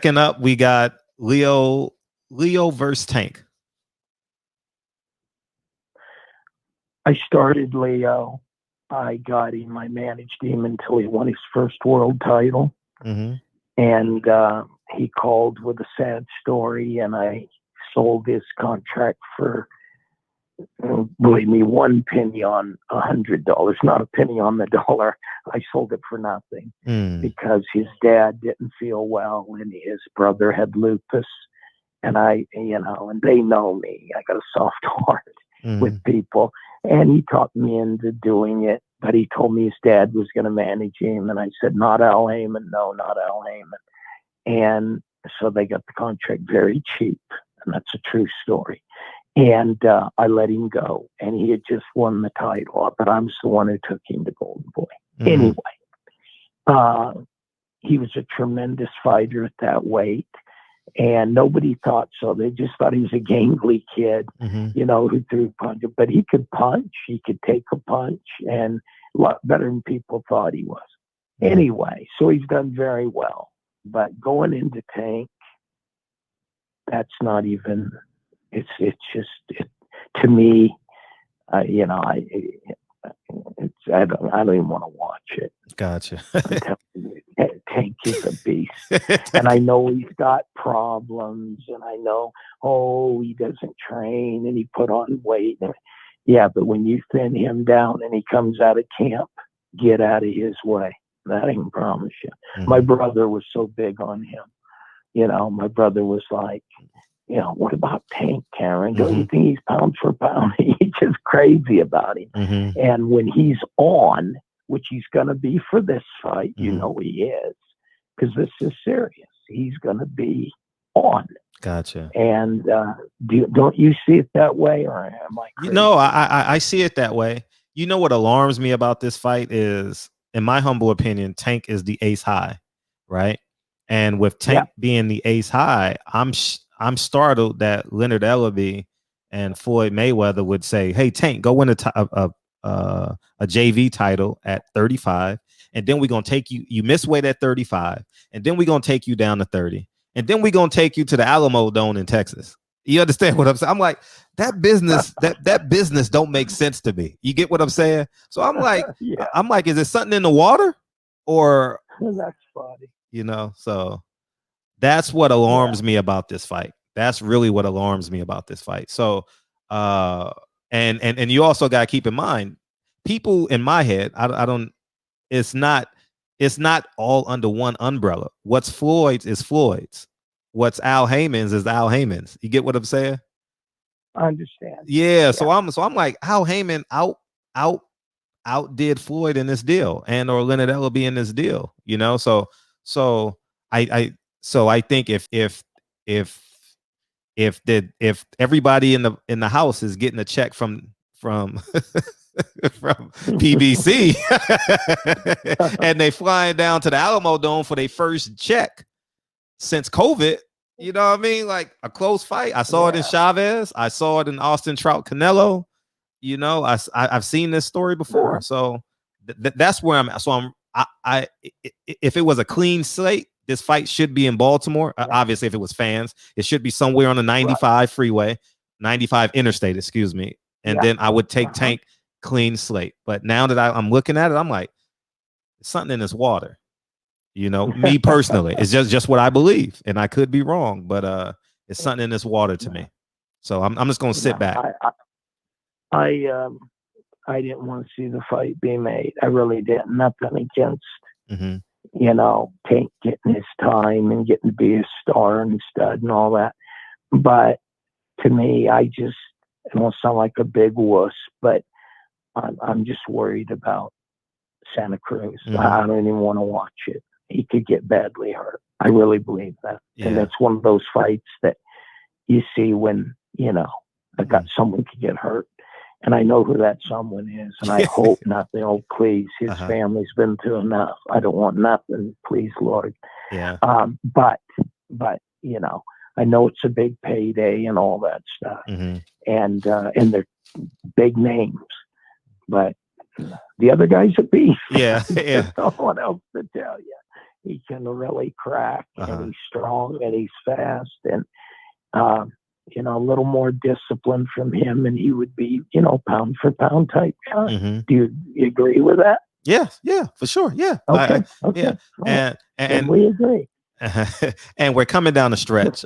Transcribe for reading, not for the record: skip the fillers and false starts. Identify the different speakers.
Speaker 1: Second up, we got Leo versus Tank.
Speaker 2: I started Leo. I got him. I managed him until he won his first world title.
Speaker 1: Mm-hmm.
Speaker 2: And he called with a sad story, and I sold his contract for, believe me, 1 penny on $100, not a penny on the dollar. I sold it for nothing because his dad didn't feel well and his brother had lupus. And and they know me. I got a soft heart with people. And he talked me into doing it, but he told me his dad was going to manage him. And I said, not Al Haymon. No, not Al Haymon. And so they got the contract very cheap. And that's a true story. And I let him go. And he had just won the title, but I was the one who took him to Golden Boy. Anyway, he was a tremendous fighter at that weight. And nobody thought so. They just thought he was a gangly kid, who threw punches. But he could punch. He could take a punch, and a lot better than people thought he was. Anyway, so he's done very well. But going into Tank, that's not even. It's just to me. I don't even want to watch it.
Speaker 1: Gotcha.
Speaker 2: Tank is a beast. And I know he's got problems, and I know, he doesn't train and he put on weight. Yeah, but when you thin him down and he comes out of camp, get out of his way. That I can promise you. My brother was so big on him. My brother was like, what about Tank, Karen? Don't you think he's pound for pound? He's just crazy about him. And when he's on, which he's going to be for this fight, he is, because this is serious. He's going to be on.
Speaker 1: Gotcha.
Speaker 2: And don't you see it that way, or am I crazy?
Speaker 1: I see it that way. You know what alarms me about this fight is, in my humble opinion, Tank is the ace high, right? And with Tank being the ace high, I'm startled that Leonard Ellaby and Floyd Mayweather would say, "Hey, Tank, go win a JV title at 35, and then we're gonna take you. You miss weight at 35, and then we're gonna take you down to 30, and then we're gonna take you to the Alamo Dome in Texas." You understand what I'm saying? I'm like, that business, that business don't make sense to me. You get what I'm saying? So I'm like, is it something in the water, or
Speaker 2: that's funny?
Speaker 1: So that's what alarms me about this fight. That's really what alarms me about this fight. So, and you also got to keep in mind, people in my head, I don't. It's not all under one umbrella. What's Floyd's is Floyd's. What's Al Haymon's is Al Haymon's. You get what I'm saying?
Speaker 2: I understand.
Speaker 1: Yeah. So I'm like, Al Haymon outdid Floyd in this deal, and or Leonard Ellaby in this deal. So I think if everybody in the house is getting a check from from PBC and they flying down to the Alamo Dome for their first check since COVID, you know what I mean? Like a close fight. I saw it in Chavez. I saw it in Austin Trout Canelo. I've seen this story before. So that's where I'm at. So if it was a clean slate, this fight should be in Baltimore. Obviously, if it was fans, it should be somewhere on the 95 freeway, 95 interstate, excuse me. And then I would take Tank clean slate. But now that I'm looking at it, I'm like, there's something in this water. Me personally, it's just what I believe, and I could be wrong, but it's something in this water to me. So I'm just gonna sit back.
Speaker 2: I didn't want to see the fight be made. I really didn't. Nothing against Tank getting his time and getting to be a star and stud and all that. But to me, I won't sound like a big wuss, but I'm just worried about Santa Cruz. I don't even want to watch it. He could get badly hurt. I really believe that. And that's one of those fights that you see when, I got someone could get hurt. And I know who that someone is. And I hope nothing. Please. His family's been through enough. I don't want nothing. Please, Lord.
Speaker 1: Yeah.
Speaker 2: But I know it's a big payday and all that stuff. And they're big names. But the other guy's a beast.
Speaker 1: Yeah.
Speaker 2: There's no one else to tell you. he can really crack,
Speaker 1: Uh-huh.
Speaker 2: and he's strong and he's fast, and you know, a little more discipline from him, and he would be, you know, pound for pound type guy.
Speaker 1: Mm-hmm.
Speaker 2: Do you agree with that?
Speaker 1: Yeah, yeah, for sure. Yeah.
Speaker 2: Okay,
Speaker 1: Yeah.
Speaker 2: Well,
Speaker 1: And
Speaker 2: we agree.
Speaker 1: and we're coming down the stretch.